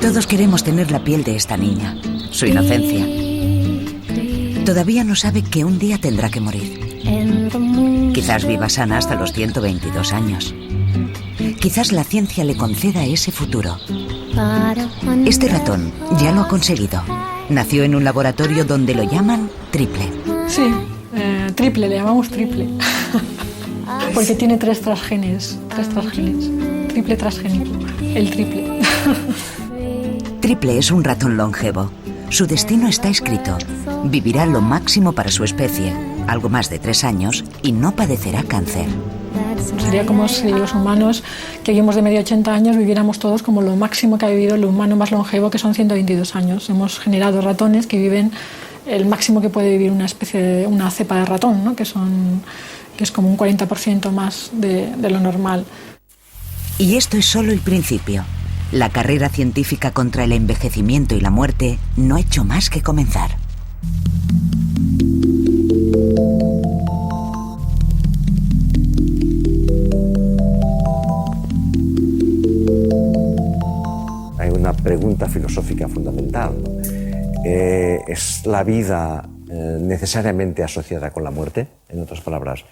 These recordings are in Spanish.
Todos queremos tener la piel de esta niña, su inocencia. Todavía no sabe que un día tendrá que morir. Quizás viva sana hasta los 122 años. Quizás la ciencia le conceda ese futuro. Este ratón ya lo ha conseguido. Nació en un laboratorio donde lo llaman triple. Sí, triple, le llamamos triple. Porque tiene tres transgenes. Triple transgénico, el triple. Triple es un ratón longevo. Su destino está escrito. Vivirá lo máximo para su especie, algo más de 3 años, y no padecerá cáncer. Sería como si los humanos que vivimos de media 80 años viviéramos todos como lo máximo que ha vivido el humano más longevo, que son 122 años. Hemos generado ratones que viven el máximo que puede vivir una cepa de ratón, ¿no? que es como un 40% más de lo normal. Y esto es solo el principio. La carrera científica contra el envejecimiento y la muerte no ha hecho más que comenzar. Hay una pregunta filosófica fundamental, ¿no? ¿Es la vida necesariamente asociada con la muerte? En otras palabras,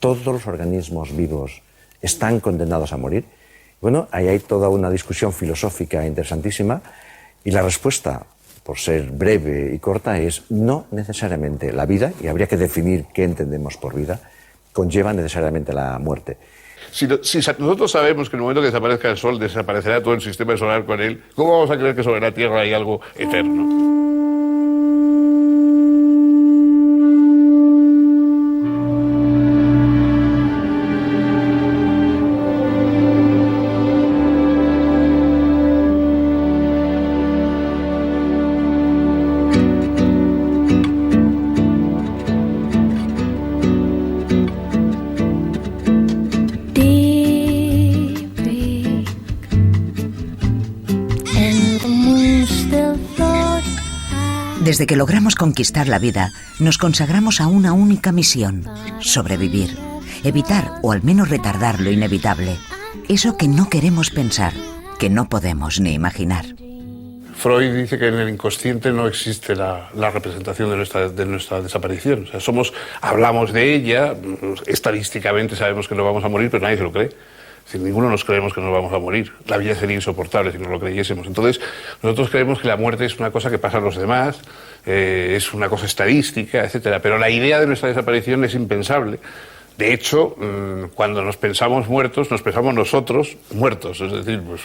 ¿todos los organismos vivos están condenados a morir? Bueno, ahí hay toda una discusión filosófica interesantísima y la respuesta, por ser breve y corta, es no necesariamente. La vida, y habría que definir qué entendemos por vida, conlleva necesariamente la muerte. Si nosotros sabemos que en el momento que desaparezca el Sol desaparecerá todo el sistema solar con él, ¿cómo vamos a creer que sobre la Tierra hay algo eterno? Desde que logramos conquistar la vida, nos consagramos a una única misión: sobrevivir, evitar o al menos retardar lo inevitable, eso que no queremos pensar, que no podemos ni imaginar. Freud dice que en el inconsciente no existe la representación de nuestra desaparición. O sea, hablamos de ella, estadísticamente sabemos que no vamos a morir, pero nadie se lo cree. Si ninguno nos creemos que nos vamos a morir. La vida sería insoportable si no lo creyésemos. Entonces, nosotros creemos que la muerte es una cosa que pasa a los demás, es una cosa estadística, etc. Pero la idea de nuestra desaparición es impensable. De hecho, cuando nos pensamos muertos, nos pensamos nosotros muertos. Es decir, pues,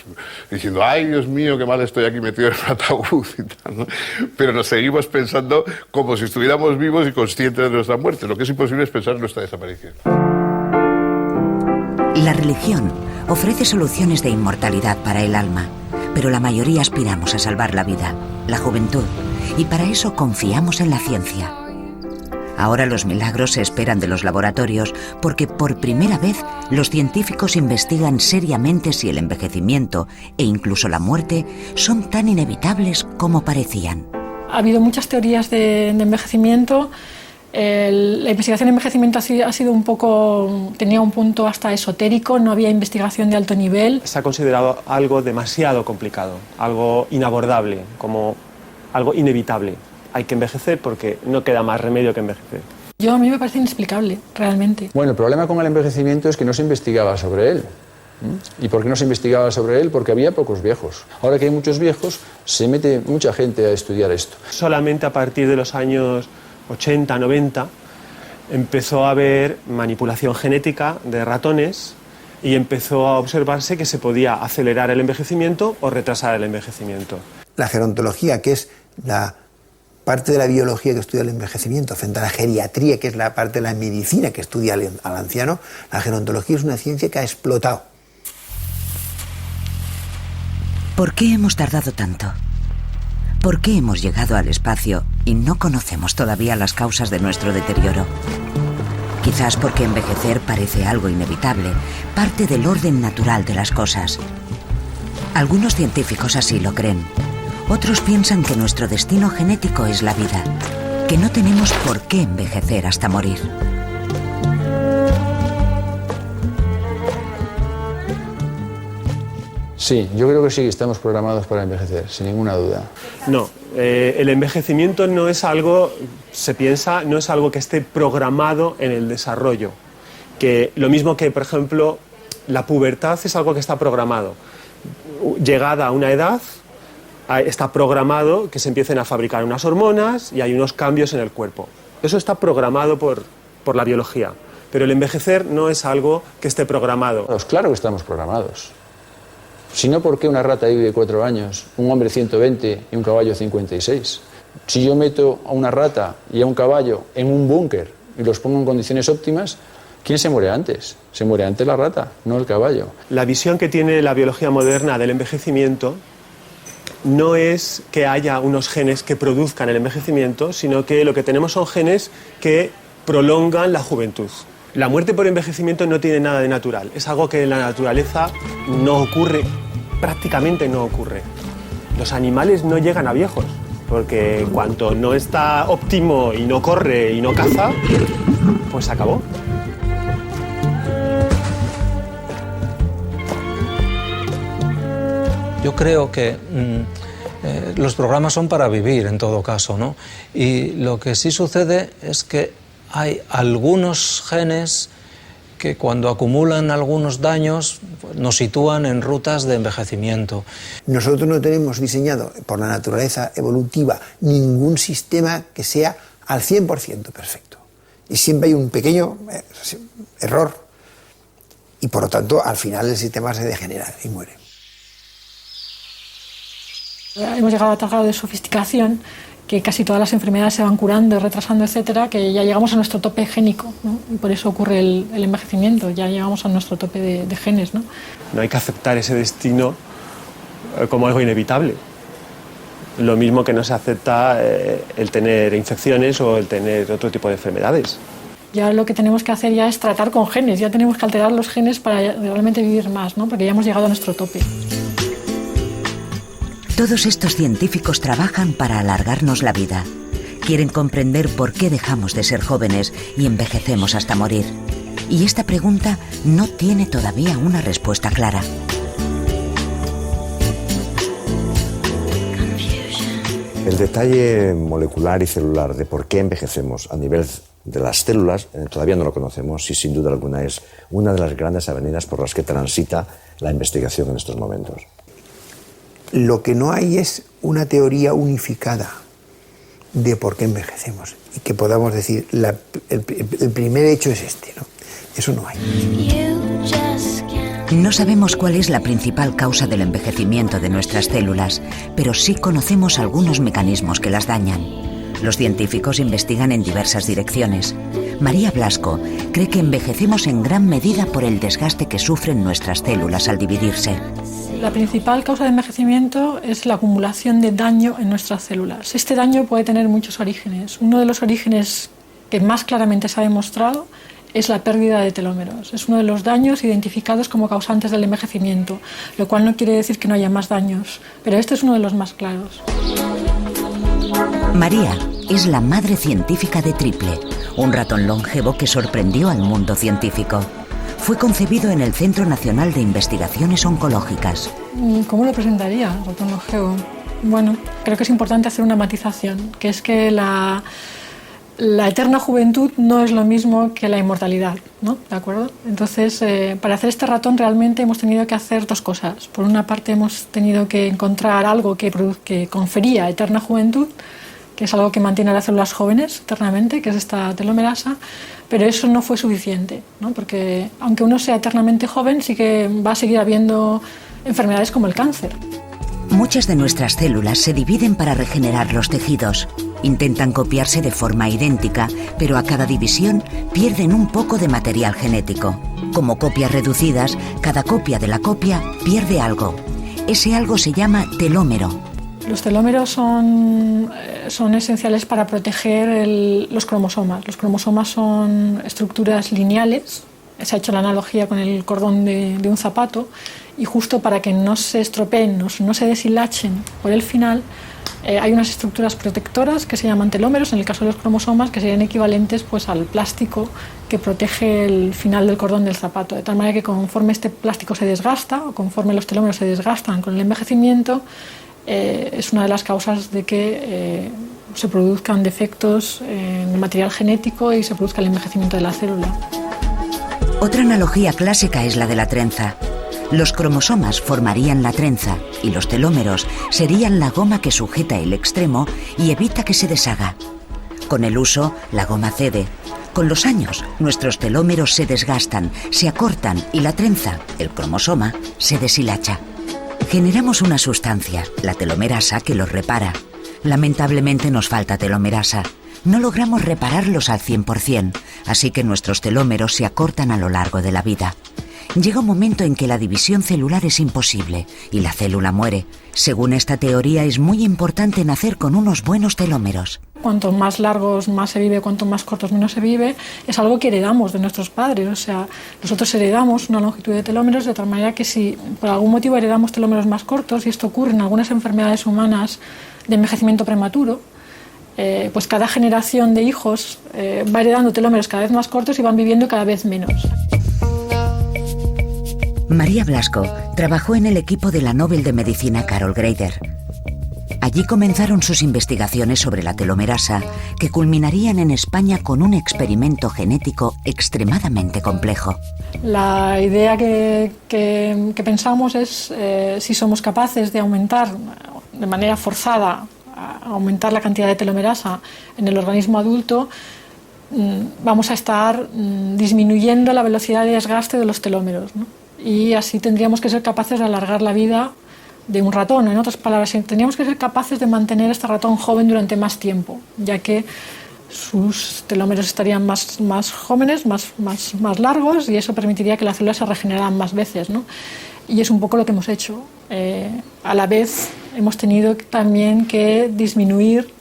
diciendo, ay, Dios mío, qué mal estoy aquí metido en un ataúd y tal, ¿no? Pero nos seguimos pensando como si estuviéramos vivos y conscientes de nuestra muerte. Lo que es imposible es pensar en nuestra desaparición. La religión ofrece soluciones de inmortalidad para el alma, pero la mayoría aspiramos a salvar la vida, la juventud, y para eso confiamos en la ciencia. Ahora los milagros se esperan de los laboratorios porque por primera vez los científicos investigan seriamente si el envejecimiento e incluso la muerte son tan inevitables como parecían. Ha habido muchas teorías de envejecimiento. La investigación de envejecimiento ha sido tenía un punto hasta esotérico, no había investigación de alto nivel. Se ha considerado algo demasiado complicado, algo inabordable, como algo inevitable. Hay que envejecer porque no queda más remedio que envejecer. A mí me parece inexplicable, realmente. Bueno, el problema con el envejecimiento es que no se investigaba sobre él. ¿Y por qué no se investigaba sobre él? Porque había pocos viejos. Ahora que hay muchos viejos, se mete mucha gente a estudiar esto. Solamente a partir de los años 80, 90, empezó a haber manipulación genética de ratones y empezó a observarse que se podía acelerar el envejecimiento o retrasar el envejecimiento. La gerontología, que es la parte de la biología que estudia el envejecimiento, frente a la geriatría, que es la parte de la medicina que estudia al anciano, la gerontología es una ciencia que ha explotado. ¿Por qué hemos tardado tanto? ¿Por qué hemos llegado al espacio y no conocemos todavía las causas de nuestro deterioro? Quizás porque envejecer parece algo inevitable, parte del orden natural de las cosas. Algunos científicos así lo creen. Otros piensan que nuestro destino genético es la vida, que no tenemos por qué envejecer hasta morir. Sí, yo creo que sí, estamos programados para envejecer, sin ninguna duda. No, el envejecimiento no es algo, se piensa, no es algo que esté programado en el desarrollo. Que lo mismo que, por ejemplo, la pubertad es algo que está programado. Llegada a una edad, está programado que se empiecen a fabricar unas hormonas y hay unos cambios en el cuerpo. Eso está programado por la biología. Pero el envejecer no es algo que esté programado. Pues claro que estamos programados. Si no, ¿por qué una rata vive 4 años, un hombre 120 y un caballo 56? Si yo meto a una rata y a un caballo en un búnker y los pongo en condiciones óptimas, ¿quién se muere antes? Se muere antes la rata, no el caballo. La visión que tiene la biología moderna del envejecimiento no es que haya unos genes que produzcan el envejecimiento, sino que lo que tenemos son genes que prolongan la juventud. La muerte por envejecimiento no tiene nada de natural, es algo que en la naturaleza no ocurre, prácticamente no ocurre. Los animales no llegan a viejos, porque cuanto no está óptimo y no corre y no caza, pues se acabó. Yo creo que los programas son para vivir en todo caso, ¿no? Y lo que sí sucede es que hay algunos genes que cuando acumulan algunos daños nos sitúan en rutas de envejecimiento. Nosotros no tenemos diseñado por la naturaleza evolutiva ningún sistema que sea al 100% perfecto. Y siempre hay un pequeño error y por lo tanto al final el sistema se degenera y muere. Hemos llegado a tal grado de sofisticación que casi todas las enfermedades se van curando, retrasando, etcétera, que ya llegamos a nuestro tope génico, ¿no? Y por eso ocurre el envejecimiento, ya llegamos a nuestro tope de genes, ¿no? No hay que aceptar ese destino como algo inevitable. Lo mismo que no se acepta el tener infecciones o el tener otro tipo de enfermedades. Ya lo que tenemos que hacer ya es tratar con genes, ya tenemos que alterar los genes para realmente vivir más, ¿no? Porque ya hemos llegado a nuestro tope. Todos estos científicos trabajan para alargarnos la vida. Quieren comprender por qué dejamos de ser jóvenes y envejecemos hasta morir. Y esta pregunta no tiene todavía una respuesta clara. El detalle molecular y celular de por qué envejecemos a nivel de las células todavía no lo conocemos y sin duda alguna es una de las grandes avenidas por las que transita la investigación en estos momentos. Lo que no hay es una teoría unificada de por qué envejecemos y que podamos decir el primer hecho es este, ¿no? Eso no hay. No sabemos cuál es la principal causa del envejecimiento de nuestras células, pero sí conocemos algunos mecanismos que las dañan. Los científicos investigan en diversas direcciones. María Blasco cree que envejecemos en gran medida por el desgaste que sufren nuestras células al dividirse. La principal causa de envejecimiento es la acumulación de daño en nuestras células. Este daño puede tener muchos orígenes. Uno de los orígenes que más claramente se ha demostrado es la pérdida de telómeros. Es uno de los daños identificados como causantes del envejecimiento, lo cual no quiere decir que no haya más daños, pero este es uno de los más claros. María es la madre científica de Triple, un ratón longevo que sorprendió al mundo científico. Fue concebido en el Centro Nacional de Investigaciones Oncológicas. ¿Cómo lo presentaría, ratón longevo? Bueno, creo que es importante hacer una matización, que es que la eterna juventud no es lo mismo que la inmortalidad, ¿no? ¿De acuerdo? Entonces, para hacer este ratón realmente hemos tenido que hacer dos cosas. Por una parte hemos tenido que encontrar algo que confería eterna juventud, que es algo que mantiene a las células jóvenes eternamente, que es esta telomerasa, pero eso no fue suficiente, ¿no? Porque aunque uno sea eternamente joven, sí que va a seguir habiendo enfermedades como el cáncer. Muchas de nuestras células se dividen para regenerar los tejidos. Intentan copiarse de forma idéntica, pero a cada división pierden un poco de material genético. Como copias reducidas, cada copia de la copia pierde algo. Ese algo se llama telómero. Los telómeros son esenciales para proteger los cromosomas. Los cromosomas son estructuras lineales. Se ha hecho la analogía con el cordón de un zapato, y justo para que no se estropeen, no se deshilachen por el final, hay unas estructuras protectoras que se llaman telómeros, en el caso de los cromosomas, que serían equivalentes pues, al plástico que protege el final del cordón del zapato, de tal manera que conforme este plástico se desgasta o conforme los telómeros se desgastan con el envejecimiento, es una de las causas de que se produzcan defectos en el material genético y se produzca el envejecimiento de la célula. Otra analogía clásica es la de la trenza. Los cromosomas formarían la trenza y los telómeros serían la goma que sujeta el extremo y evita que se deshaga. Con el uso, la goma cede. Con los años, nuestros telómeros se desgastan, se acortan y la trenza, el cromosoma, se deshilacha. Generamos una sustancia, la telomerasa, que los repara. Lamentablemente nos falta telomerasa. No logramos repararlos al 100%, así que nuestros telómeros se acortan a lo largo de la vida. Llega un momento en que la división celular es imposible y la célula muere. Según esta teoría, es muy importante nacer con unos buenos telómeros. Cuanto más largos más se vive, cuanto más cortos menos se vive, es algo que heredamos de nuestros padres. O sea, nosotros heredamos una longitud de telómeros de tal manera que si por algún motivo heredamos telómeros más cortos, y esto ocurre en algunas enfermedades humanas de envejecimiento prematuro, pues cada generación de hijos va heredando telómeros cada vez más cortos y van viviendo cada vez menos. María Blasco trabajó en el equipo de la Nobel de Medicina Carol Greider. Allí comenzaron sus investigaciones sobre la telomerasa, que culminarían en España con un experimento genético extremadamente complejo. La idea que pensamos es si somos capaces de aumentar de manera forzada, aumentar la cantidad de telomerasa en el organismo adulto, vamos a estar disminuyendo la velocidad de desgaste de los telómeros, ¿no? Y así tendríamos que ser capaces de alargar la vida de un ratón. En otras palabras, tendríamos que ser capaces de mantener a este ratón joven durante más tiempo, ya que sus telómeros estarían más jóvenes, más largos, y eso permitiría que las células se regeneraran más veces, ¿no? Y es un poco lo que hemos hecho. A la vez hemos tenido también que disminuir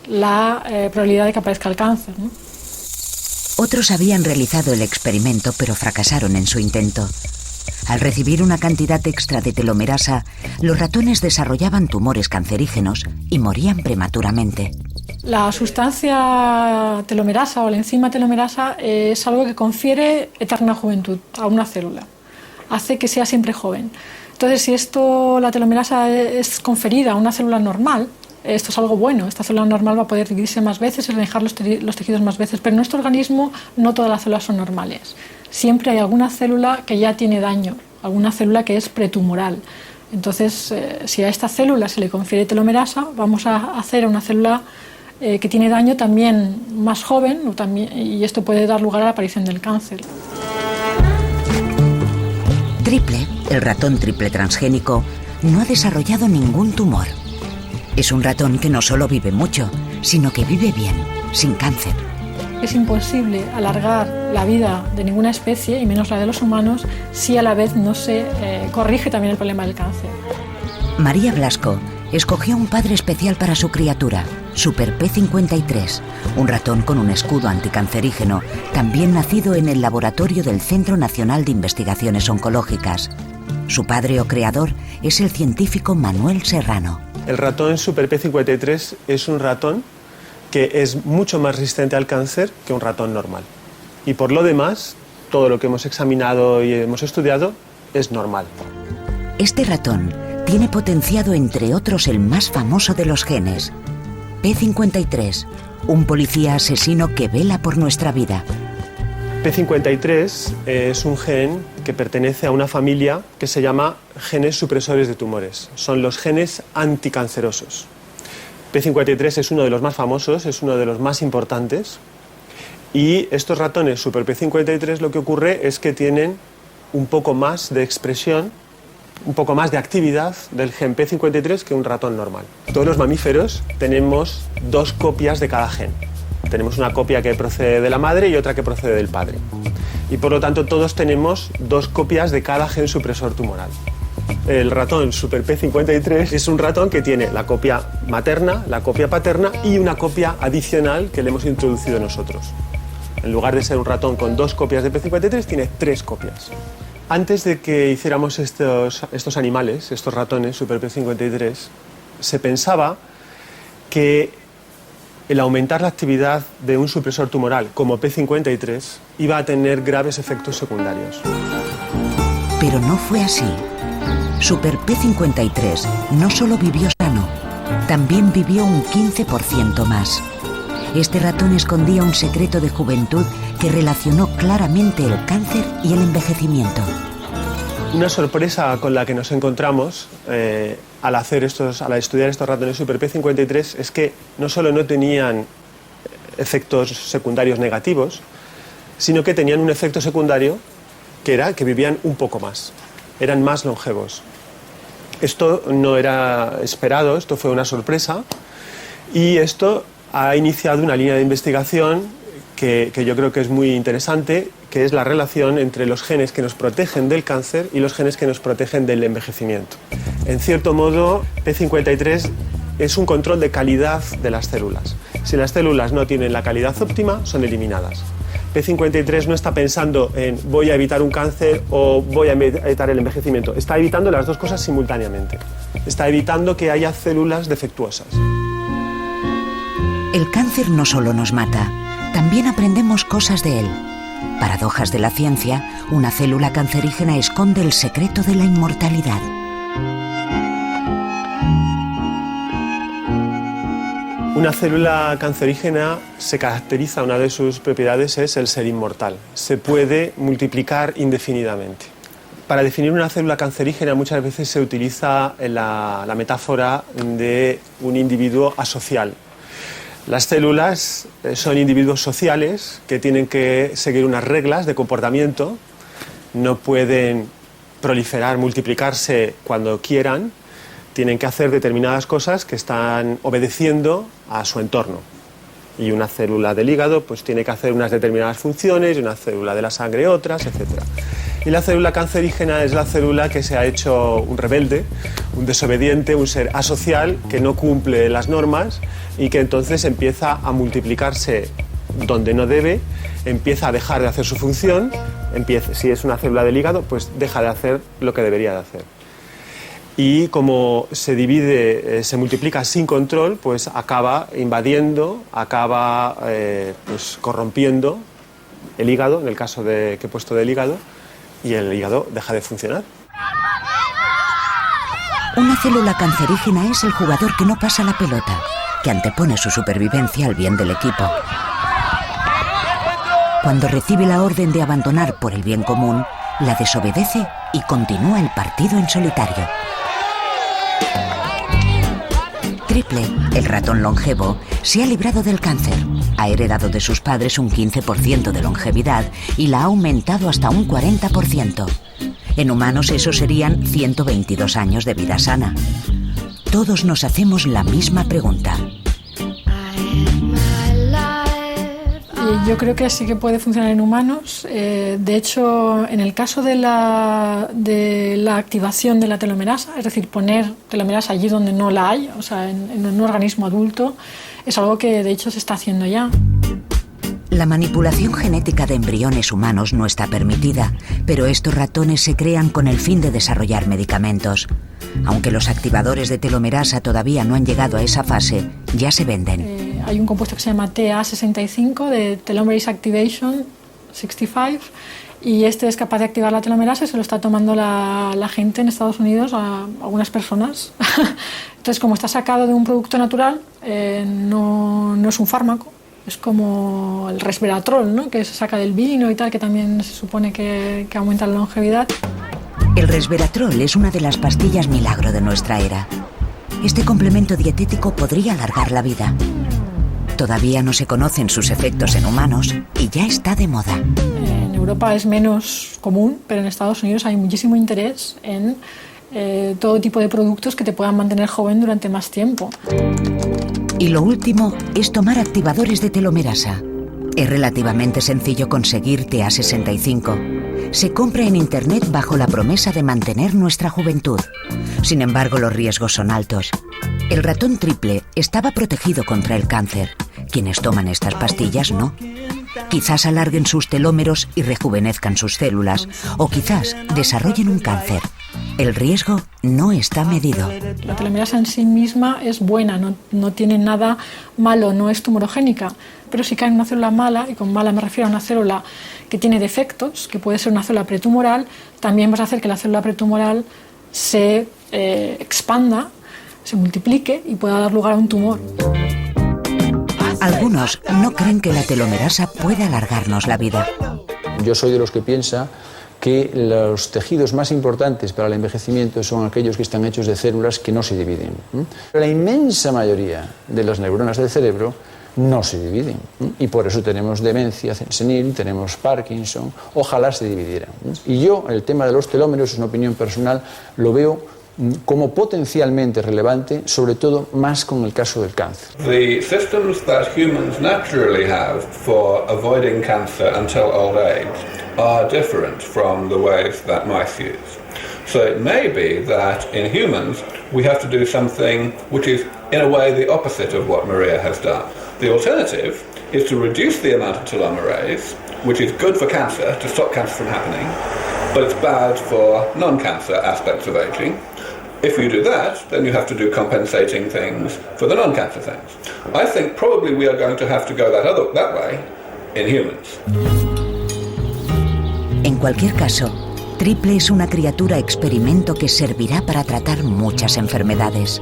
la probabilidad de que aparezca el cáncer, ¿no? Otros habían realizado el experimento, pero fracasaron en su intento. Al recibir una cantidad extra de telomerasa, los ratones desarrollaban tumores cancerígenos y morían prematuramente. La sustancia telomerasa o la enzima telomerasa es algo que confiere eterna juventud a una célula. Hace que sea siempre joven. Entonces, si la telomerasa es conferida a una célula normal, esto es algo bueno. Esta célula normal va a poder dividirse más veces y redejar los tejidos más veces. Pero en nuestro organismo no todas las células son normales. Siempre hay alguna célula que ya tiene daño, alguna célula que es pretumoral. Entonces, si a esta célula se le confiere telomerasa, vamos a hacer a una célula que tiene daño también más joven, y esto puede dar lugar a la aparición del cáncer. Triple, el ratón triple transgénico, no ha desarrollado ningún tumor. Es un ratón que no solo vive mucho, sino que vive bien, sin cáncer. Es imposible alargar la vida de ninguna especie, y menos la de los humanos, si a la vez no se corrige también el problema del cáncer. María Blasco escogió un padre especial para su criatura, Super P53, un ratón con un escudo anticancerígeno, también nacido en el laboratorio del Centro Nacional de Investigaciones Oncológicas. Su padre o creador es el científico Manuel Serrano. El ratón Super P53 es un ratón que es mucho más resistente al cáncer que un ratón normal. Y por lo demás, todo lo que hemos examinado y hemos estudiado es normal. Este ratón tiene potenciado, entre otros, el más famoso de los genes, P53, un policía asesino que vela por nuestra vida. P53 es un gen que pertenece a una familia que se llama genes supresores de tumores. Son los genes anticancerosos. P53 es uno de los más famosos, es uno de los más importantes, y estos ratones Super P53 lo que ocurre es que tienen un poco más de expresión, un poco más de actividad del gen P53 que un ratón normal. Todos los mamíferos tenemos dos copias de cada gen. Tenemos una copia que procede de la madre y otra que procede del padre. Y por lo tanto todos tenemos dos copias de cada gen supresor tumoral. El ratón Super P53 es un ratón que tiene la copia materna, la copia paterna y una copia adicional que le hemos introducido nosotros. En lugar de ser un ratón con dos copias de P53, tiene tres copias. Antes de que hiciéramos estos animales, estos ratones Super P53, se pensaba que el aumentar la actividad de un supresor tumoral como P53 iba a tener graves efectos secundarios. Pero no fue así. Super P53 no solo vivió sano, también vivió un 15% más. Este ratón escondía un secreto de juventud que relacionó claramente el cáncer y el envejecimiento. Una sorpresa con la que nos encontramos al estudiar estos ratones Super P53 es que no solo no tenían efectos secundarios negativos, sino que tenían un efecto secundario que era que vivían un poco más, eran más longevos. Esto no era esperado, esto fue una sorpresa, y esto ha iniciado una línea de investigación que yo creo que es muy interesante, que es la relación entre los genes que nos protegen del cáncer y los genes que nos protegen del envejecimiento. En cierto modo, P53 es un control de calidad de las células. Si las células no tienen la calidad óptima, son eliminadas. P53 no está pensando en voy a evitar un cáncer o voy a evitar el envejecimiento. Está evitando las dos cosas simultáneamente. Está evitando que haya células defectuosas. El cáncer no solo nos mata, también aprendemos cosas de él. Paradojas de la ciencia, una célula cancerígena esconde el secreto de la inmortalidad. Una célula cancerígena se caracteriza, una de sus propiedades es el ser inmortal. Se puede multiplicar indefinidamente. Para definir una célula cancerígena muchas veces se utiliza la metáfora de un individuo asocial. Las células son individuos sociales que tienen que seguir unas reglas de comportamiento, no pueden proliferar, multiplicarse cuando quieran, tienen que hacer determinadas cosas que están obedeciendo a su entorno. Y una célula del hígado pues tiene que hacer unas determinadas funciones, y una célula de la sangre otras, etc. Y la célula cancerígena es la célula que se ha hecho un rebelde, un desobediente, un ser asocial que no cumple las normas y que entonces empieza a multiplicarse donde no debe, empieza a dejar de hacer su función, si es una célula del hígado, pues deja de hacer lo que debería de hacer. Y como se divide, se multiplica sin control, pues acaba invadiendo, acaba pues corrompiendo el hígado, en el caso que he puesto del hígado, y el hígado deja de funcionar. Una célula cancerígena es el jugador que no pasa la pelota, que antepone su supervivencia al bien del equipo. Cuando recibe la orden de abandonar por el bien común, la desobedece y continúa el partido en solitario. Triple, el ratón longevo, se ha librado del cáncer. Ha heredado de sus padres un 15% de longevidad y la ha aumentado hasta un 40%. En humanos eso serían 122 años de vida sana. Todos nos hacemos la misma pregunta. Yo creo que sí que puede funcionar en humanos. De hecho, en el caso de la activación de la telomerasa, es decir, poner telomerasa allí donde no la hay, o sea, en un organismo adulto, es algo que de hecho se está haciendo ya. La manipulación genética de embriones humanos no está permitida, pero estos ratones se crean con el fin de desarrollar medicamentos. Aunque los activadores de telomerasa todavía no han llegado a esa fase, ya se venden. Hay un compuesto que se llama TA65, de Telomerase Activation 65, y este es capaz de activar la telomerasa y se lo está tomando la gente en Estados Unidos, a algunas personas. Entonces, como está sacado de un producto natural, no es un fármaco. Es como el resveratrol, ¿no?, que se saca del vino y tal, que también se supone que aumenta la longevidad. El resveratrol es una de las pastillas milagro de nuestra era. Este complemento dietético podría alargar la vida. Todavía no se conocen sus efectos en humanos y ya está de moda. En Europa es menos común, pero en Estados Unidos hay muchísimo interés en todo tipo de productos que te puedan mantener joven durante más tiempo. Y lo último es tomar activadores de telomerasa. Es relativamente sencillo conseguir TA65. Se compra en internet bajo la promesa de mantener nuestra juventud. Sin embargo, los riesgos son altos. El ratón triple estaba protegido contra el cáncer. Quienes toman estas pastillas no. Quizás alarguen sus telómeros y rejuvenezcan sus células, o quizás desarrollen un cáncer. El riesgo no está medido. La telomerasa en sí misma es buena, no tiene nada malo, no es tumorogénica, pero si cae en una célula mala, y con mala me refiero a una célula que tiene defectos, que puede ser una célula pretumoral, también vas a hacer que la célula pretumoral se expanda, se multiplique y pueda dar lugar a un tumor. Algunos no creen que la telomerasa pueda alargarnos la vida. Yo soy de los que piensa que los tejidos más importantes para el envejecimiento son aquellos que están hechos de células que no se dividen. La inmensa mayoría de las neuronas del cerebro no se dividen y por eso tenemos demencia senil, tenemos Parkinson, ojalá se dividieran. Y yo el tema de los telómeros, es una opinión personal, lo veo como potencialmente relevante, sobre todo más con el caso del cáncer. The systems that humans naturally have for avoiding cancer until old age are different from the ways that mice use. So it may be that in humans we have to do something which is in a way the opposite of what Maria has done. The alternative is to reduce the amount of telomerase, which is good for cancer, to stop cancer from happening, but it's bad for non-cancer aspects of aging. If you do that, then you have to do compensating things for the non-cancer things. I think probably we are going to have to go that way in humans. En cualquier caso, Triple es una criatura experimento que servirá para tratar muchas enfermedades.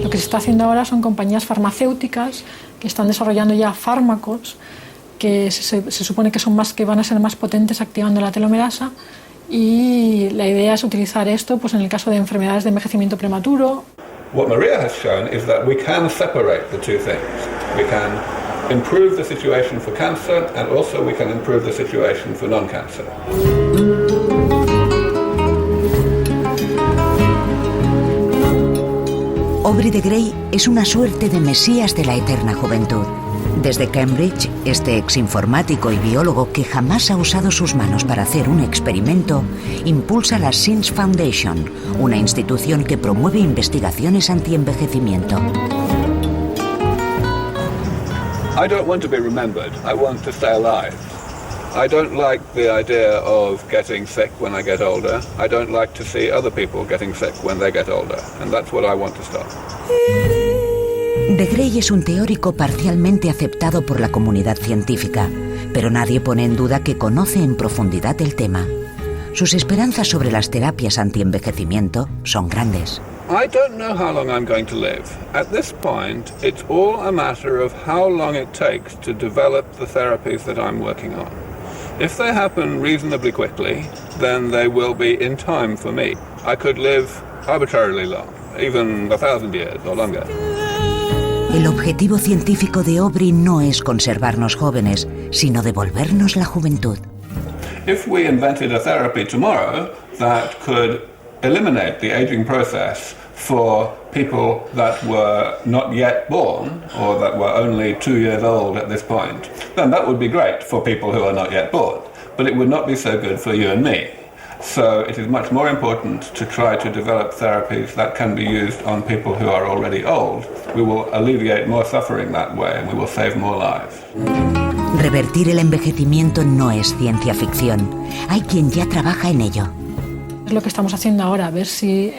Lo que se está haciendo ahora son compañías farmacéuticas que están desarrollando ya fármacos que se supone que van a ser más potentes activando la telomerasa, y la idea es utilizar esto pues en el caso de enfermedades de envejecimiento prematuro. What Maria has shown is that we can separate the two things. We can improve the situation for cancer and also we can improve the situation for non-cancer. Aubrey de Grey es una suerte de mesías de la eterna juventud. Desde Cambridge, este exinformático y biólogo que jamás ha usado sus manos para hacer un experimento, impulsa la SCIENCE Foundation, una institución que promueve investigaciones anti-envejecimiento. I don't want to be remembered. I want to stay alive. I don't like the idea of getting sick when I get older. I don't like to see other people getting sick when they get older. And that's what I want to stop. De Grey es un teórico parcialmente aceptado por la comunidad científica, pero nadie pone en duda que conoce en profundidad el tema. Sus esperanzas sobre las terapias antienvejecimiento son grandes. I don't know how long I'm going to live. At this point, it's all a matter of how long it takes to develop the therapies that I'm working on. If they happen reasonably quickly, then they will be in time for me. I could live arbitrarily long, even 1,000 years or longer. El objetivo científico de Aubrey no es conservarnos jóvenes, sino devolvernos la juventud. If we invented a therapy tomorrow that could eliminate the aging process for people that were not yet born or that were only 2 years old at this point, then that would be great for people who are not yet born, but it would not be so good for you and me. So it is much more important to try to develop therapies that can be used on people who are already old. We will alleviate more suffering that way and we will save more lives. Revertir el envejecimiento no es ciencia ficción. Hay quien ya trabaja en ello. Es lo que estamos haciendo ahora, a ver si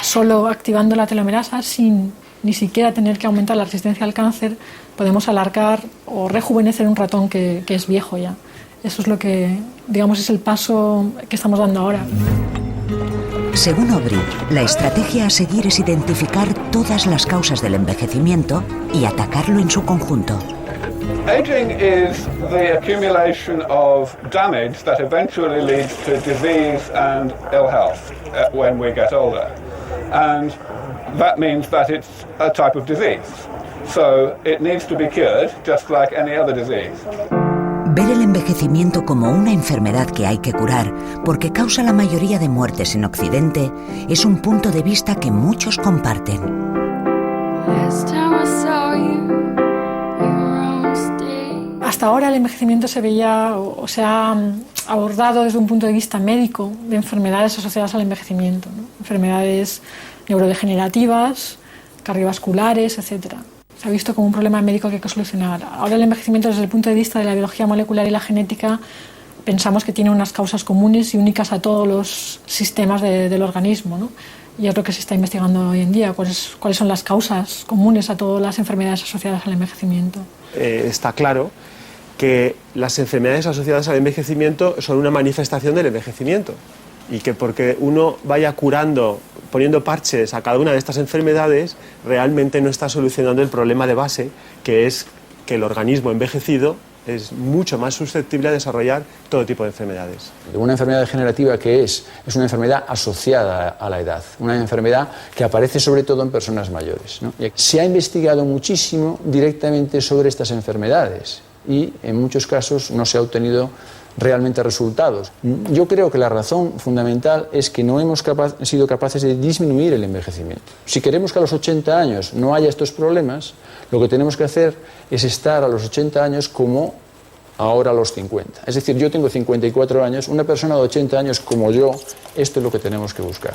solo activando la telomerasa, sin ni siquiera tener que aumentar la resistencia al cáncer, podemos alargar o rejuvenecer un ratón que es viejo ya. Eso es lo que, digamos, es el paso que estamos dando ahora. Según Aubrey, la estrategia a seguir es identificar todas las causas del envejecimiento y atacarlo en su conjunto. Aging is the accumulation of damage that eventually leads to disease and ill health when we get older. And that means that it's a type of disease. So it needs to be cured just like any other disease. Ver el envejecimiento como una enfermedad que hay que curar porque causa la mayoría de muertes en Occidente es un punto de vista que muchos comparten. Hasta ahora el envejecimiento se veía o se ha abordado desde un punto de vista médico de enfermedades asociadas al envejecimiento, ¿no? Enfermedades neurodegenerativas, cardiovasculares, etc. Se ha visto como un problema médico que hay que solucionar. Ahora el envejecimiento desde el punto de vista de la biología molecular y la genética pensamos que tiene unas causas comunes y únicas a todos los sistemas del organismo, ¿no? Y es lo que se está investigando hoy en día, cuáles son las causas comunes a todas las enfermedades asociadas al envejecimiento. Está claro que las enfermedades asociadas al envejecimiento son una manifestación del envejecimiento y que porque uno vaya curando, poniendo parches a cada una de estas enfermedades, realmente no está solucionando el problema de base, que es que el organismo envejecido es mucho más susceptible a desarrollar todo tipo de enfermedades. Una enfermedad degenerativa que es una enfermedad asociada a la edad, una enfermedad que aparece sobre todo en personas mayores, ¿no? Se ha investigado muchísimo directamente sobre estas enfermedades y en muchos casos no se ha obtenido realmente resultados. Yo creo que la razón fundamental es que no hemos sido capaces de disminuir el envejecimiento. Si queremos que a los 80 años no haya estos problemas, lo que tenemos que hacer es estar a los 80 años como ahora a los 50. Es decir, yo tengo 54 años, una persona de 80 años como yo, esto es lo que tenemos que buscar.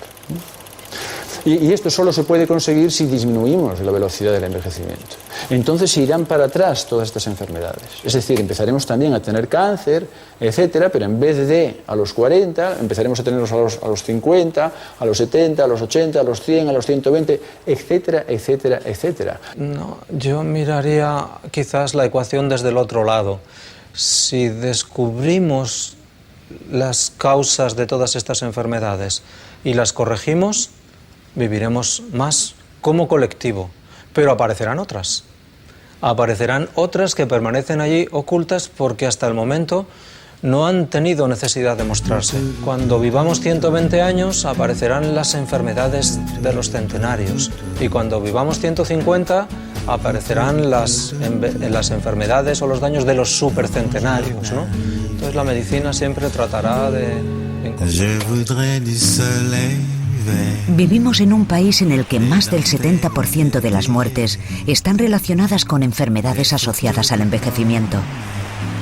Y esto solo se puede conseguir si disminuimos la velocidad del envejecimiento. Entonces se irán para atrás todas estas enfermedades. Es decir, empezaremos también a tener cáncer, etcétera, pero en vez de a los 40, empezaremos a tenerlos a los 50, a los 70, a los 80, a los 100, a los 120, etcétera, etcétera, etcétera. No, yo miraría quizás la ecuación desde el otro lado. Si descubrimos las causas de todas estas enfermedades y las corregimos, viviremos más como colectivo, pero aparecerán otras. Aparecerán otras que permanecen allí ocultas porque hasta el momento no han tenido necesidad de mostrarse. Cuando vivamos 120 años aparecerán las enfermedades de los centenarios y cuando vivamos 150 aparecerán las enfermedades o los daños de los supercentenarios, ¿no? Entonces la medicina siempre tratará de encontrar. Vivimos en un país en el que más del 70% de las muertes están relacionadas con enfermedades asociadas al envejecimiento.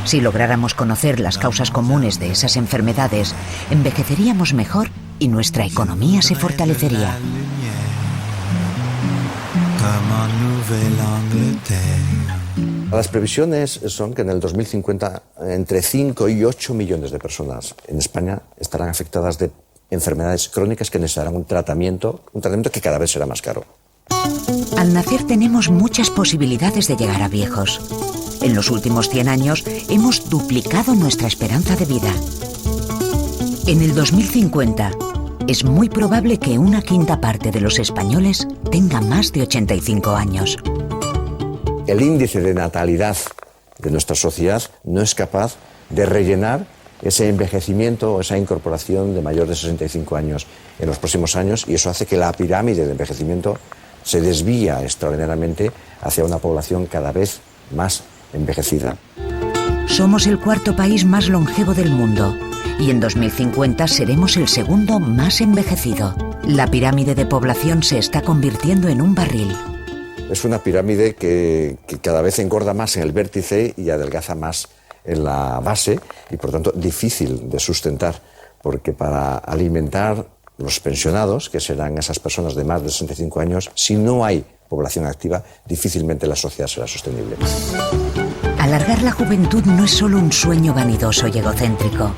Si lográramos conocer las causas comunes de esas enfermedades, envejeceríamos mejor y nuestra economía se fortalecería. Las previsiones son que en el 2050 entre 5 y 8 millones de personas en España estarán afectadas de enfermedades crónicas que necesitarán un tratamiento que cada vez será más caro. Al nacer tenemos muchas posibilidades de llegar a viejos. En los últimos 100 años hemos duplicado nuestra esperanza de vida. En el 2050 es muy probable que una quinta parte de los españoles tenga más de 85 años. El índice de natalidad de nuestra sociedad no es capaz de rellenar ese envejecimiento o esa incorporación de mayor de 65 años en los próximos años y eso hace que la pirámide de envejecimiento se desvía extraordinariamente hacia una población cada vez más envejecida. Somos el cuarto país más longevo del mundo y en 2050 seremos el segundo más envejecido. La pirámide de población se está convirtiendo en un barril. Es una pirámide que cada vez engorda más en el vértice y adelgaza más en la base y por tanto difícil de sustentar porque para alimentar los pensionados, que serán esas personas de más de 65 años, si no hay población activa, difícilmente la sociedad será sostenible. Alargar la juventud no es solo un sueño vanidoso y egocéntrico.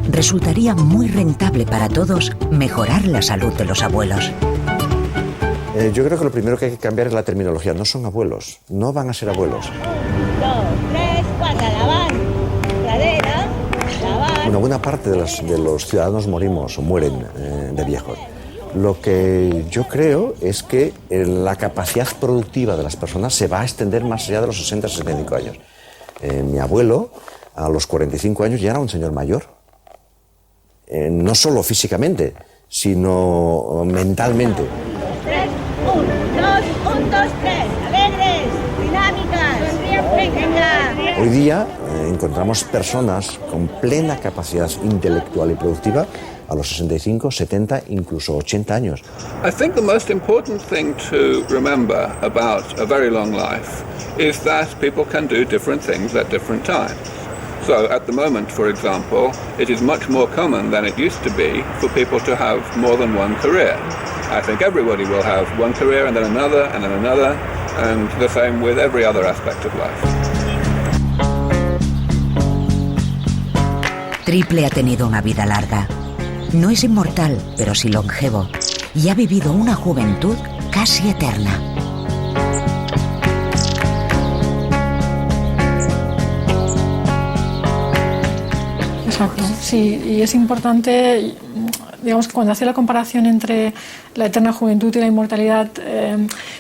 Resultaría muy rentable para todos mejorar la salud de los abuelos. Yo creo que lo primero que hay que cambiar es la terminología. No son abuelos, no van a ser abuelos. 2, 3, 4, lavar, cadera, lavar. Una buena parte de los ciudadanos morimos o mueren de viejos. Lo que yo creo es que la capacidad productiva de las personas se va a extender más allá de los 60 65 años. Mi abuelo, a los 45 años, ya era un señor mayor. No solo físicamente, sino mentalmente. 3, 1, 2, 1, 2, 3. Alegres, dinámicas. Venga. Hoy día encontramos personas con plena capacidad intelectual y productiva a los 65, 70, incluso 80 años. I think the most important thing to remember about a very long life is that people can do different things at different times. So at the moment, for example, it is much more common than it used to be for people to have more than one career. I think everybody will have one career and then another and then another, and the same with every other aspect of life. Triple ha tenido una vida larga. No es inmortal, pero sí longevo, y ha vivido una juventud casi eterna. Exacto, sí, y es importante, digamos que cuando hace la comparación entre la eterna juventud y la inmortalidad,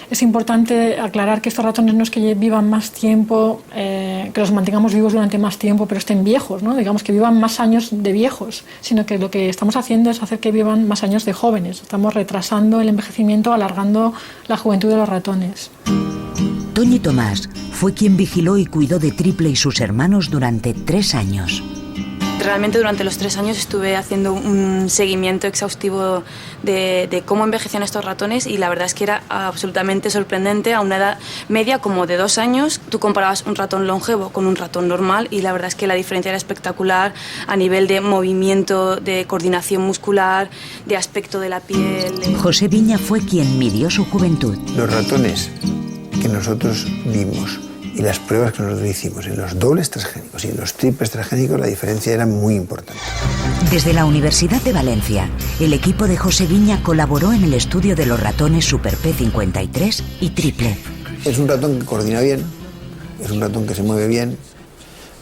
es importante aclarar que estos ratones no es que vivan más tiempo, que los mantengamos vivos durante más tiempo, pero estén viejos, ¿no? Digamos que vivan más años de viejos, sino que lo que estamos haciendo es hacer que vivan más años de jóvenes. Estamos retrasando el envejecimiento, alargando la juventud de los ratones. Toñi Tomás fue quien vigiló y cuidó de Triple y sus hermanos durante 3 años. Realmente durante los 3 años estuve haciendo un seguimiento exhaustivo de cómo envejecían estos ratones y la verdad es que era absolutamente sorprendente. A una edad media como de 2 años, tú comparabas un ratón longevo con un ratón normal y la verdad es que la diferencia era espectacular a nivel de movimiento, de coordinación muscular, de aspecto de la piel. José Viña fue quien midió su juventud. Los ratones que nosotros vimos y las pruebas que nosotros hicimos en los dobles transgénicos y en los triples transgénicos, la diferencia era muy importante. Desde la Universidad de Valencia, el equipo de José Viña colaboró en el estudio de los ratones Super P53 y Triple. Es un ratón que coordina bien, es un ratón que se mueve bien,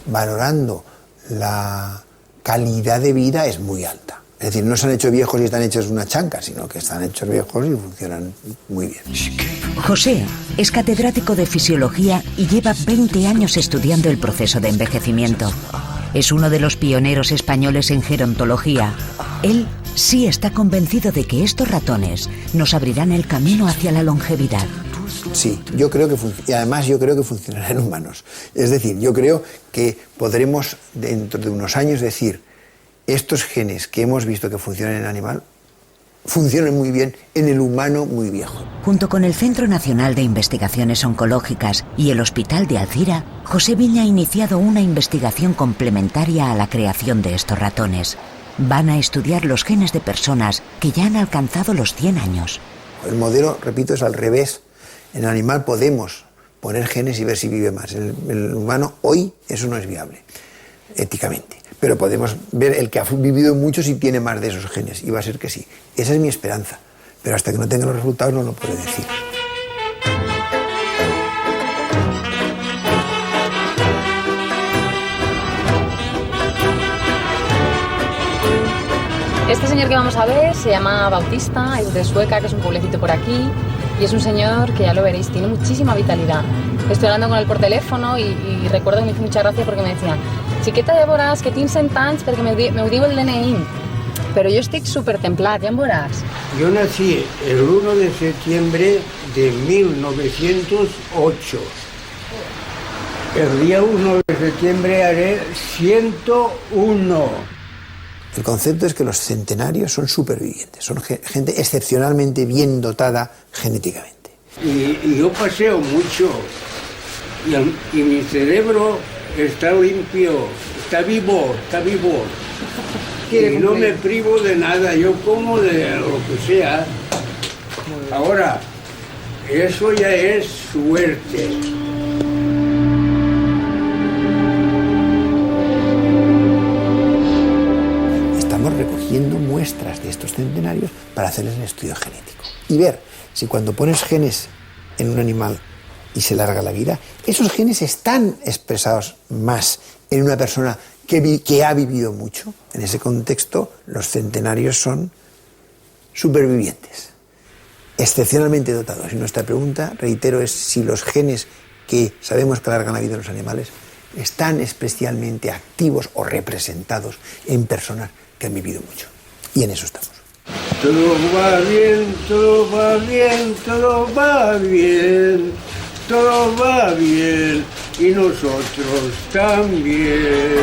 valorando la calidad de vida es muy alta. Es decir, no se han hecho viejos y están hechos una chanca, sino que están hechos viejos y funcionan muy bien. José es catedrático de fisiología y lleva 20 años estudiando el proceso de envejecimiento. Es uno de los pioneros españoles en gerontología. Él sí está convencido de que estos ratones nos abrirán el camino hacia la longevidad. Sí, yo creo que y además yo creo que funcionará en humanos. Es decir, yo creo que podremos dentro de unos años decir estos genes que hemos visto que funcionan en el animal funcionan muy bien en el humano muy viejo. Junto con el Centro Nacional de Investigaciones Oncológicas y el Hospital de Alcira, José Viña ha iniciado una investigación complementaria a la creación de estos ratones. Van a estudiar los genes de personas que ya han alcanzado los 100 años. El modelo, repito, es al revés. En el animal podemos poner genes y ver si vive más. En el humano hoy eso no es viable, éticamente. Pero podemos ver el que ha vivido mucho si tiene más de esos genes, y va a ser que sí. Esa es mi esperanza, pero hasta que no tenga los resultados no lo puedo decir. Este señor que vamos a ver se llama Bautista, es de Sueca, que es un pueblecito por aquí, y es un señor que ya lo veréis, tiene muchísima vitalidad. Estoy hablando con él por teléfono y recuerdo que me hizo mucha gracia porque me decía: xiqueta, ja veuràs que tinc 100 anys perquè m'ho diu el DNI. Pero yo estoy súper templat, ya veuràs. Yo nací el 1 de septiembre de 1908. El día 1 de septiembre haré 101. El concepto es que los centenarios son supervivientes, son gente excepcionalmente bien dotada genéticamente. Y yo paseo mucho y mi cerebro está limpio, está vivo. Y no me privo de nada, yo como de lo que sea. Ahora, eso ya es suerte. Estamos recogiendo muestras de estos centenarios para hacerles un estudio genético y ver si cuando pones genes en un animal y se larga la vida, esos genes están expresados más en una persona que ha vivido mucho. En ese contexto, los centenarios son supervivientes, excepcionalmente dotados. Y nuestra pregunta, reitero, es si los genes que sabemos que alargan la vida de los animales están especialmente activos o representados en personas que han vivido mucho. Y en eso estamos. Todo va bien, todo va bien, todo va bien, todo va bien, y nosotros también.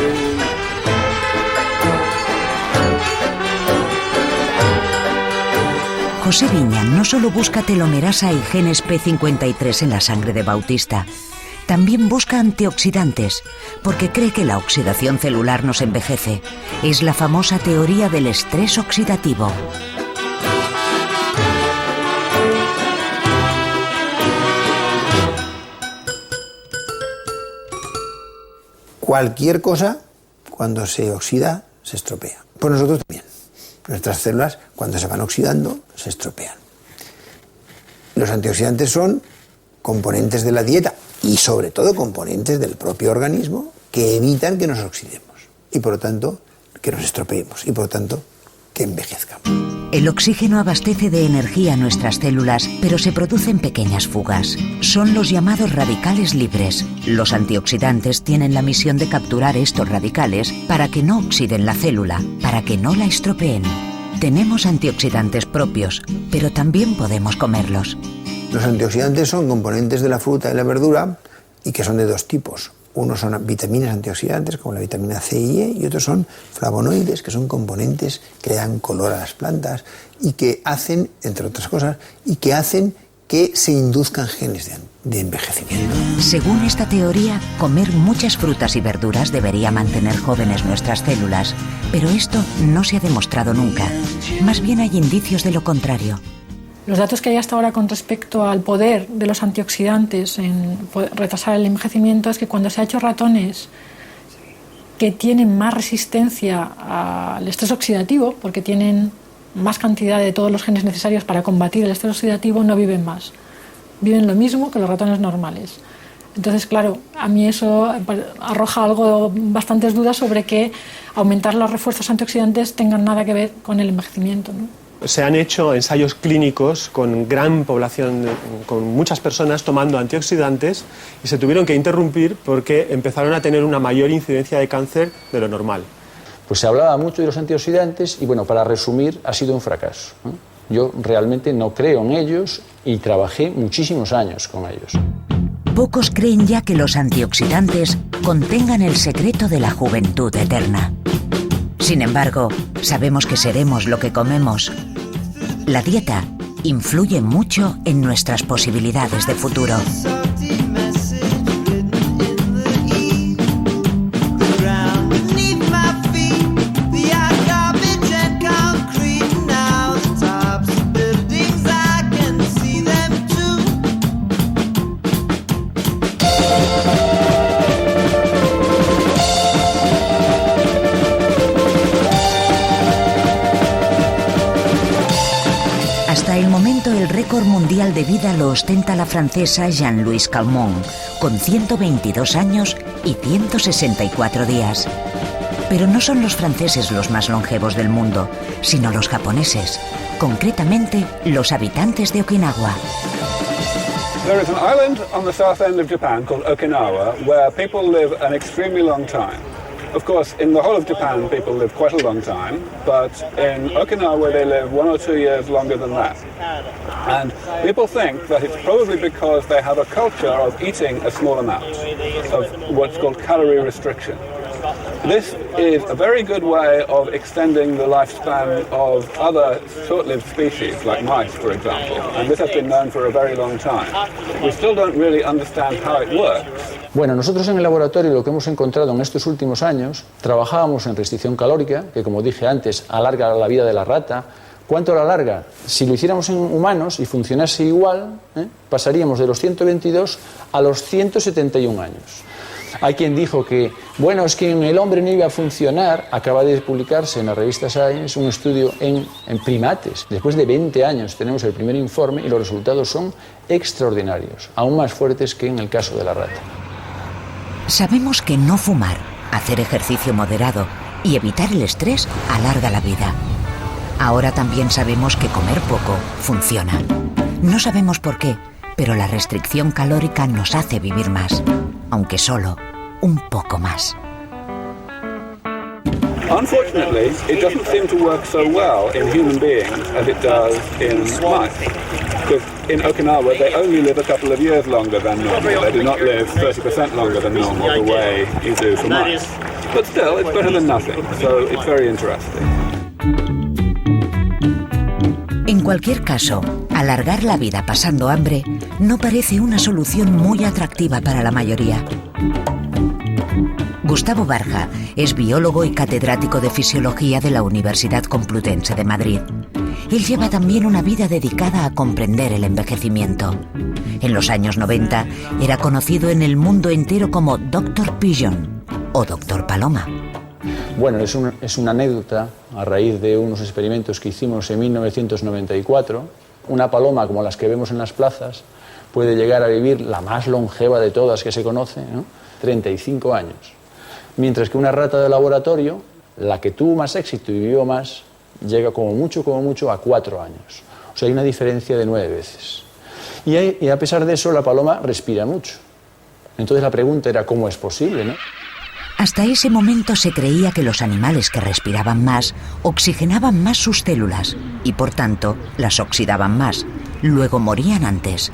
José Viña no solo busca telomerasa y genes P53 en la sangre de Bautista, también busca antioxidantes, porque cree que la oxidación celular nos envejece. Es la famosa teoría del estrés oxidativo. Cualquier cosa, cuando se oxida, se estropea. Pues nosotros también. Nuestras células, cuando se van oxidando, se estropean. Los antioxidantes son componentes de la dieta y sobre todo componentes del propio organismo que evitan que nos oxidemos y por lo tanto que nos estropeemos y por lo tanto que envejezcamos. El oxígeno abastece de energía a nuestras células, pero se producen pequeñas fugas. Son los llamados radicales libres. Los antioxidantes tienen la misión de capturar estos radicales para que no oxiden la célula, para que no la estropeen. Tenemos antioxidantes propios, pero también podemos comerlos. Los antioxidantes son componentes de la fruta y la verdura y que son de dos tipos. Unos son vitaminas antioxidantes, como la vitamina C y E, y otros son flavonoides, que son componentes que dan color a las plantas y que hacen, entre otras cosas, y que hacen que se induzcan genes de envejecimiento. Según esta teoría, comer muchas frutas y verduras debería mantener jóvenes nuestras células, pero esto no se ha demostrado nunca. Más bien hay indicios de lo contrario. Los datos que hay hasta ahora con respecto al poder de los antioxidantes en retrasar el envejecimiento es que cuando se ha hecho ratones que tienen más resistencia al estrés oxidativo, porque tienen más cantidad de todos los genes necesarios para combatir el estrés oxidativo, no viven más. Viven lo mismo que los ratones normales. Entonces, claro, a mí eso arroja bastantes dudas sobre que aumentar los refuerzos antioxidantes tengan nada que ver con el envejecimiento, ¿no? Se han hecho ensayos clínicos con gran población, con muchas personas tomando antioxidantes y se tuvieron que interrumpir porque empezaron a tener una mayor incidencia de cáncer de lo normal. Pues se hablaba mucho de los antioxidantes y bueno, para resumir, ha sido un fracaso, ¿no? Yo realmente no creo en ellos y trabajé muchísimos años con ellos. Pocos creen ya que los antioxidantes contengan el secreto de la juventud eterna. Sin embargo, sabemos que seremos lo que comemos. La dieta influye mucho en nuestras posibilidades de futuro. Hasta el momento el récord mundial de vida lo ostenta la francesa Jean-Louise Calment, con 122 años y 164 días. Pero no son los franceses los más longevos del mundo, sino los japoneses, concretamente los habitantes de Okinawa. There is an island on the south end of Japan called Okinawa where people live an extremely long time. Of course, in the whole of Japan, people live quite a long time, but in Okinawa, they live 1 or 2 years longer than that. And people think that it's probably because they have a culture of eating a small amount, of what's called calorie restriction. This is a very good way of extending the lifespan of other short-lived species, like mice, for example. And this has been known for a very long time. We still don't really understand how it works. Bueno, nosotros en el laboratorio lo que hemos encontrado en estos últimos años, trabajábamos en restricción calórica, que como dije antes, alarga la vida de la rata. ¿Cuánto la alarga? Si lo hiciéramos en humanos y funcionase igual, pasaríamos de los 122 a los 171 años. Hay quien dijo que, bueno, es que en el hombre no iba a funcionar. Acaba de publicarse en la revista Science un estudio en primates. Después de 20 años tenemos el primer informe y los resultados son extraordinarios, aún más fuertes que en el caso de la rata. Sabemos que no fumar, hacer ejercicio moderado y evitar el estrés alarga la vida. Ahora también sabemos que comer poco funciona. No sabemos por qué, pero la restricción calórica nos hace vivir más, aunque solo un poco más. Unfortunately, it doesn't seem to work so well in human beings as it does in mice. Because in Okinawa, they only live a couple of years longer than normal. They do not live 30% longer than normal, the way you do for mice. But still, it's better than nothing, so it's very interesting. En cualquier caso, alargar la vida pasando hambre no parece una solución muy atractiva para la mayoría. Gustavo Barja es biólogo y catedrático de Fisiología de la Universidad Complutense de Madrid. Él lleva también una vida dedicada a comprender el envejecimiento. En los años 90 era conocido en el mundo entero como Dr. Pigeon o Dr. Paloma. Bueno, es una anécdota a raíz de unos experimentos que hicimos en 1994. Una paloma como las que vemos en las plazas puede llegar a vivir, la más longeva de todas que se conoce, ¿no?, 35 años. Mientras que una rata de laboratorio, la que tuvo más éxito y vivió más, llega como mucho a 4 años. O sea, hay una diferencia de 9 veces. Y a pesar de eso, la paloma respira mucho. Entonces la pregunta era, ¿cómo es posible, no? Hasta ese momento se creía que los animales que respiraban más oxigenaban más sus células y, por tanto, las oxidaban más. Luego morían antes.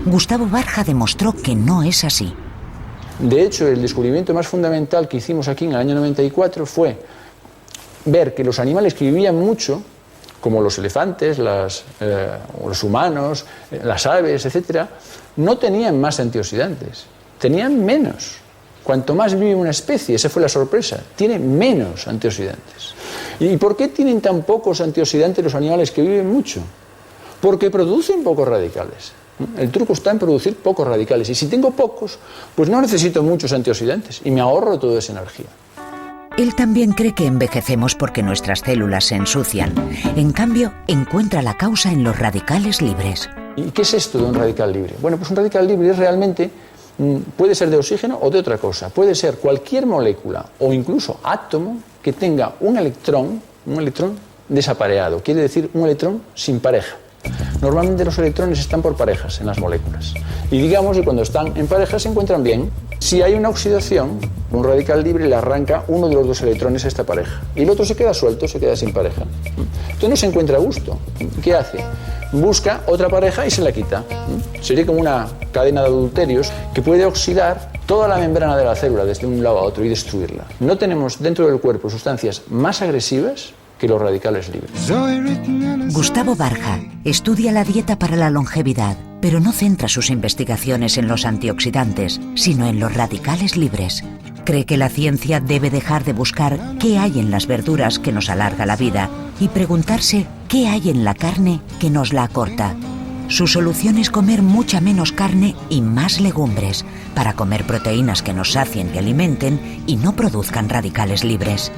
Gustavo Barja demostró que no es así. De hecho, el descubrimiento más fundamental que hicimos aquí en el año 94 fue ver que los animales que vivían mucho, como los elefantes, los humanos, las aves, etc., no tenían más antioxidantes, tenían menos. Cuanto más vive una especie, esa fue la sorpresa, tiene menos antioxidantes. ¿Y por qué tienen tan pocos antioxidantes los animales que viven mucho? Porque producen pocos radicales. El truco está en producir pocos radicales. Y si tengo pocos, pues no necesito muchos antioxidantes y me ahorro toda esa energía. Él también cree que envejecemos porque nuestras células se ensucian. En cambio, encuentra la causa en los radicales libres. ¿Y qué es esto de un radical libre? Bueno, pues un radical libre es realmente... puede ser de oxígeno o de otra cosa. Puede ser cualquier molécula o incluso átomo que tenga un electrón desapareado. Quiere decir un electrón sin pareja. Normalmente los electrones están por parejas en las moléculas. Y digamos que cuando están en pareja se encuentran bien. Si hay una oxidación, un radical libre le arranca uno de los 2 electrones a esta pareja. Y el otro se queda suelto, se queda sin pareja. Entonces no se encuentra a gusto. ¿Qué hace? Busca otra pareja y se la quita. Sería como una cadena de adulterios que puede oxidar toda la membrana de la célula desde un lado a otro y destruirla. No tenemos dentro del cuerpo sustancias más agresivas que los radicales libres. Gustavo Barja estudia la dieta para la longevidad, pero no centra sus investigaciones en los antioxidantes, sino en los radicales libres. Cree que la ciencia debe dejar de buscar qué hay en las verduras que nos alarga la vida y preguntarse qué hay en la carne que nos la acorta. Su solución es comer mucha menos carne y más legumbres, para comer proteínas que nos sacien y alimenten y no produzcan radicales libres.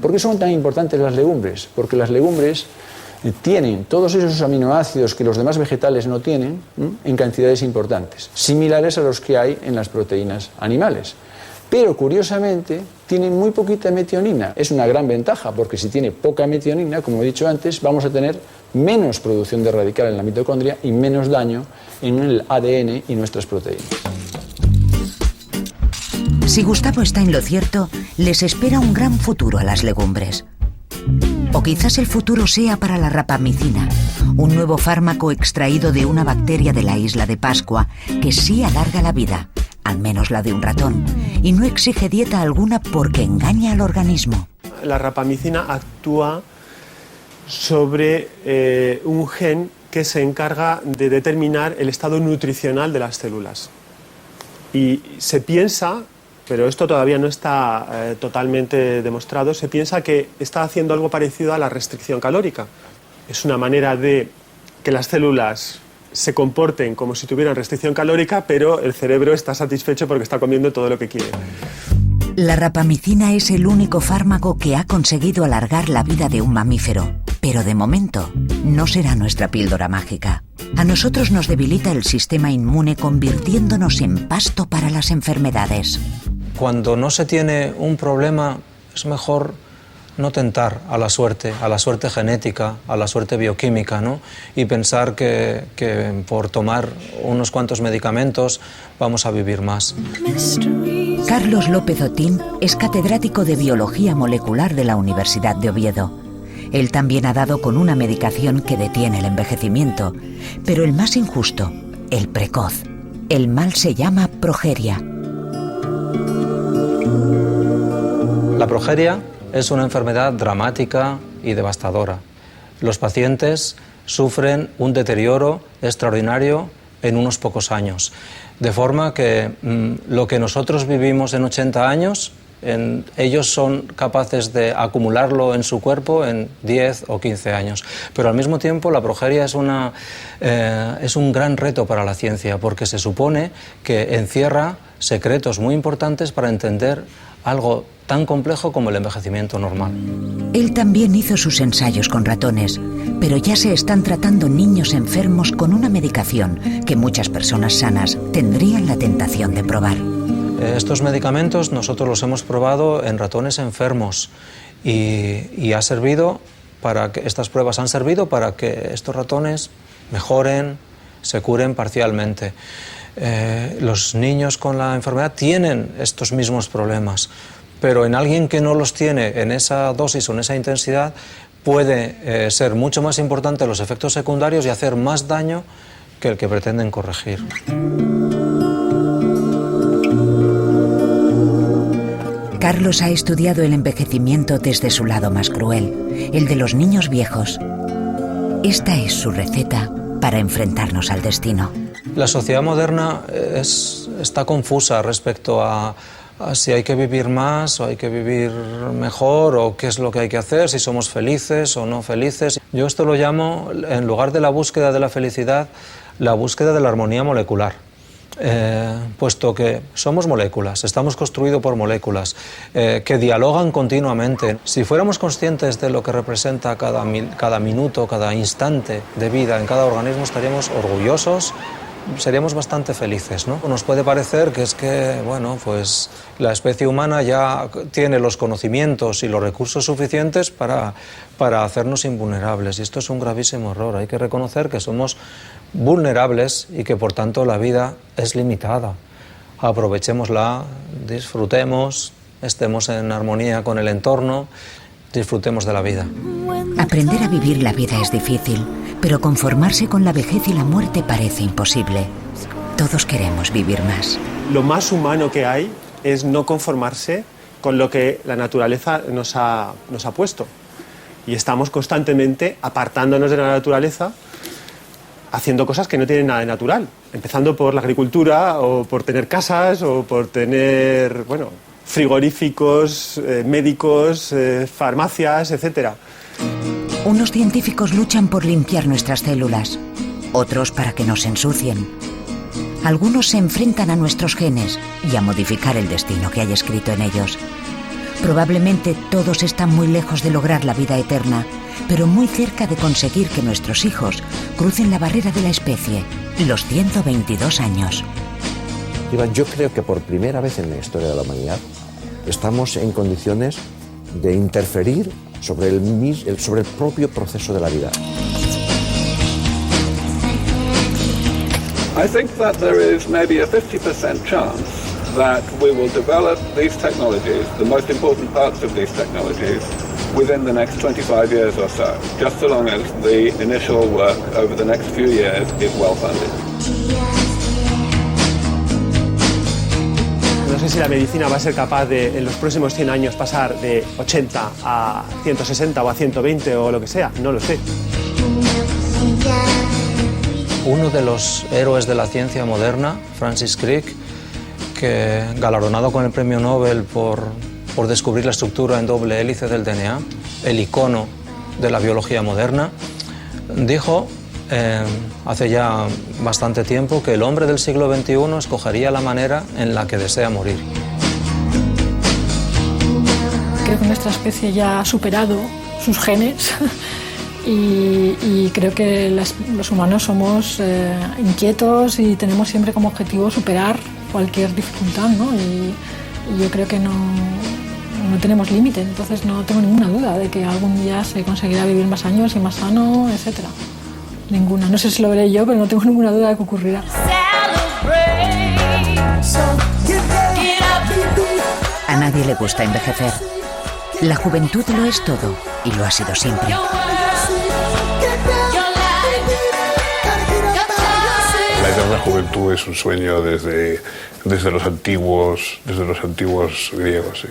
¿Por qué son tan importantes las legumbres? Porque las legumbres tienen todos esos aminoácidos que los demás vegetales no tienen en cantidades importantes, similares a los que hay en las proteínas animales. Pero curiosamente tienen muy poquita metionina. Es una gran ventaja porque si tiene poca metionina, como he dicho antes, vamos a tener menos producción de radical en la mitocondria y menos daño en el ADN y nuestras proteínas. Si Gustavo está en lo cierto, les espera un gran futuro a las legumbres. O quizás el futuro sea para la rapamicina, un nuevo fármaco extraído de una bacteria de la isla de Pascua que sí alarga la vida, al menos la de un ratón, y no exige dieta alguna porque engaña al organismo. La rapamicina actúa sobre un gen que se encarga de determinar el estado nutricional de las células. Y se piensa, pero esto todavía no está totalmente demostrado, se piensa que está haciendo algo parecido a la restricción calórica. Es una manera de que las células se comporten como si tuvieran restricción calórica, pero el cerebro está satisfecho porque está comiendo todo lo que quiere. La rapamicina es el único fármaco que ha conseguido alargar la vida de un mamífero, pero de momento no será nuestra píldora mágica. A nosotros nos debilita el sistema inmune convirtiéndonos en pasto para las enfermedades. Cuando no se tiene un problema es mejor no tentar a la suerte genética, a la suerte bioquímica, ¿no? Y pensar que por tomar unos cuantos medicamentos vamos a vivir más. Carlos López Otín es catedrático de Biología Molecular de la Universidad de Oviedo. Él también ha dado con una medicación que detiene el envejecimiento, pero el más injusto, el precoz. El mal se llama progeria. La progeria es una enfermedad dramática y devastadora. Los pacientes sufren un deterioro extraordinario en unos pocos años, de forma que lo que nosotros vivimos en 80 años, ellos son capaces de acumularlo en su cuerpo en 10 o 15 años. Pero al mismo tiempo la progeria es un gran reto para la ciencia, porque se supone que encierra secretos muy importantes para entender algo tan complejo como el envejecimiento normal. Él también hizo sus ensayos con ratones, pero ya se están tratando niños enfermos con una medicación que muchas personas sanas tendrían la tentación de probar. Estos medicamentos nosotros los hemos probado en ratones enfermos y ha servido para que estas pruebas han servido para que estos ratones mejoren, se curen parcialmente. Los niños con la enfermedad tienen estos mismos problemas, pero en alguien que no los tiene en esa dosis o en esa intensidad puede ser mucho más importante los efectos secundarios y hacer más daño que el que pretenden corregir. Carlos ha estudiado el envejecimiento desde su lado más cruel, el de los niños viejos. Esta es su receta para enfrentarnos al destino. La sociedad moderna está confusa respecto a si hay que vivir más o hay que vivir mejor o qué es lo que hay que hacer, si somos felices o no felices. Yo esto lo llamo, en lugar de la búsqueda de la felicidad, la búsqueda de la armonía molecular. Puesto que somos moléculas, estamos construidos por moléculas que dialogan continuamente. Si fuéramos conscientes de lo que representa cada minuto, cada instante de vida en cada organismo, estaríamos orgullosos, seríamos bastante felices, ¿no? Nos puede parecer que es que, bueno, pues la especie humana ya tiene los conocimientos y los recursos suficientes para hacernos invulnerables, y esto es un gravísimo error. Hay que reconocer que somos vulnerables y que por tanto la vida es limitada. Aprovechémosla, disfrutemos, estemos en armonía con el entorno, disfrutemos de la vida. Aprender a vivir la vida es difícil, pero conformarse con la vejez y la muerte parece imposible. Todos queremos vivir más. Lo más humano que hay es no conformarse con lo que la naturaleza nos ha puesto. Y estamos constantemente apartándonos de la naturaleza, haciendo cosas que no tienen nada de natural, empezando por la agricultura o por tener casas o por tener, bueno, frigoríficos, médicos, farmacias, etc. Unos científicos luchan por limpiar nuestras células, otros para que no se ensucien. Algunos se enfrentan a nuestros genes y a modificar el destino que hay escrito en ellos. Probablemente todos están muy lejos de lograr la vida eterna, pero muy cerca de conseguir que nuestros hijos crucen la barrera de la especie, los 122 años. Iván, yo creo que por primera vez en la historia de la humanidad estamos en condiciones de interferir sobre el propio proceso de la vida. I think that there is maybe a 50% chance that we will develop these technologies, the most important parts of these technologies, within the next 25 years or so, just so long as the initial work over the next few years is well funded. No sé si la medicina va a ser capaz de, en los próximos 100 años, pasar de 80 a 160 o a 120 o lo que sea, no lo sé. Uno de los héroes de la ciencia moderna, Francis Crick, que galardonado con el premio Nobel por descubrir la estructura en doble hélice del DNA, el icono de la biología moderna, dijo hace ya bastante tiempo que el hombre del siglo XXI escogería la manera en la que desea morir. Creo que nuestra especie ya ha superado sus genes y creo que los humanos somos inquietos y tenemos siempre como objetivo superar cualquier dificultad, ¿no? Y yo creo que no tenemos límite, entonces no tengo ninguna duda de que algún día se conseguirá vivir más años y más sano, etc. Ninguna. No sé si lo veré yo, pero no tengo ninguna duda de que ocurrirá. A nadie le gusta envejecer. La juventud lo es todo y lo ha sido siempre. La eterna juventud es un sueño desde los antiguos griegos. Sí.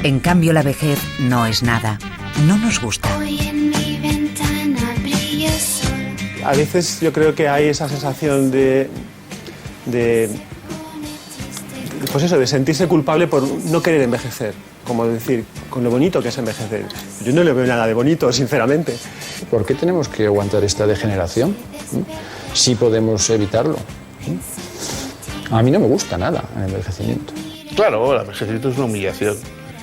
En cambio, la vejez no es nada. No nos gusta. A veces yo creo que hay esa sensación de pues eso, de sentirse culpable por no querer envejecer. Como decir, con lo bonito que es envejecer. Yo no le veo nada de bonito, sinceramente. ¿Por qué tenemos que aguantar esta degeneración? Si podemos evitarlo. A mí no me gusta nada el envejecimiento. Claro, el envejecimiento es una humillación.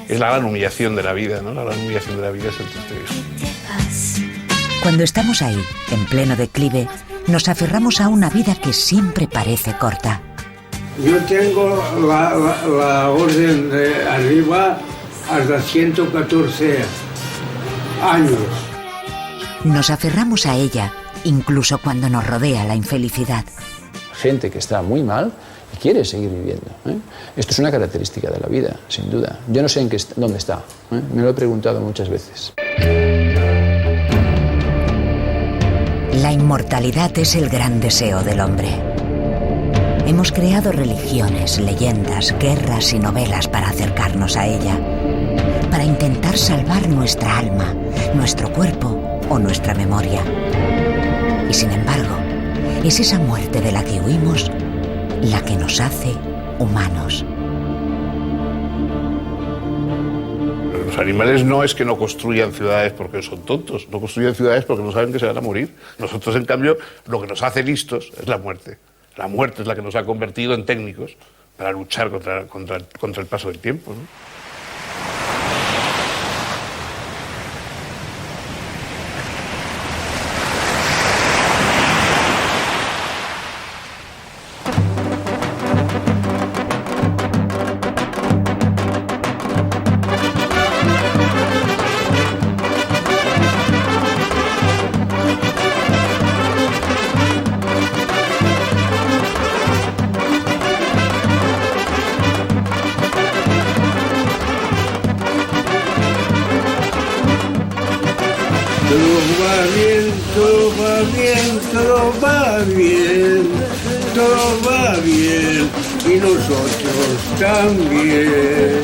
Es la gran humillación de la vida, ¿no? La gran humillación de la vida es el triste. Cuando estamos ahí, en pleno declive, nos aferramos a una vida que siempre parece corta. Yo tengo la orden de arriba hasta 114 años. Nos aferramos a ella, incluso cuando nos rodea la infelicidad. Gente que está muy mal y quiere seguir viviendo. Esto es una característica de la vida, sin duda. Yo no sé dónde está. Me lo he preguntado muchas veces. La inmortalidad es el gran deseo del hombre. Hemos creado religiones, leyendas, guerras y novelas para acercarnos a ella, para intentar salvar nuestra alma, nuestro cuerpo o nuestra memoria. Y sin embargo, es esa muerte de la que huimos la que nos hace humanos. Los animales no es que no construyan ciudades porque son tontos, no construyen ciudades porque no saben que se van a morir. Nosotros, en cambio, lo que nos hace listos es la muerte. La muerte es la que nos ha convertido en técnicos para luchar contra el paso del tiempo, ¿no? Todo va bien, y nosotros también.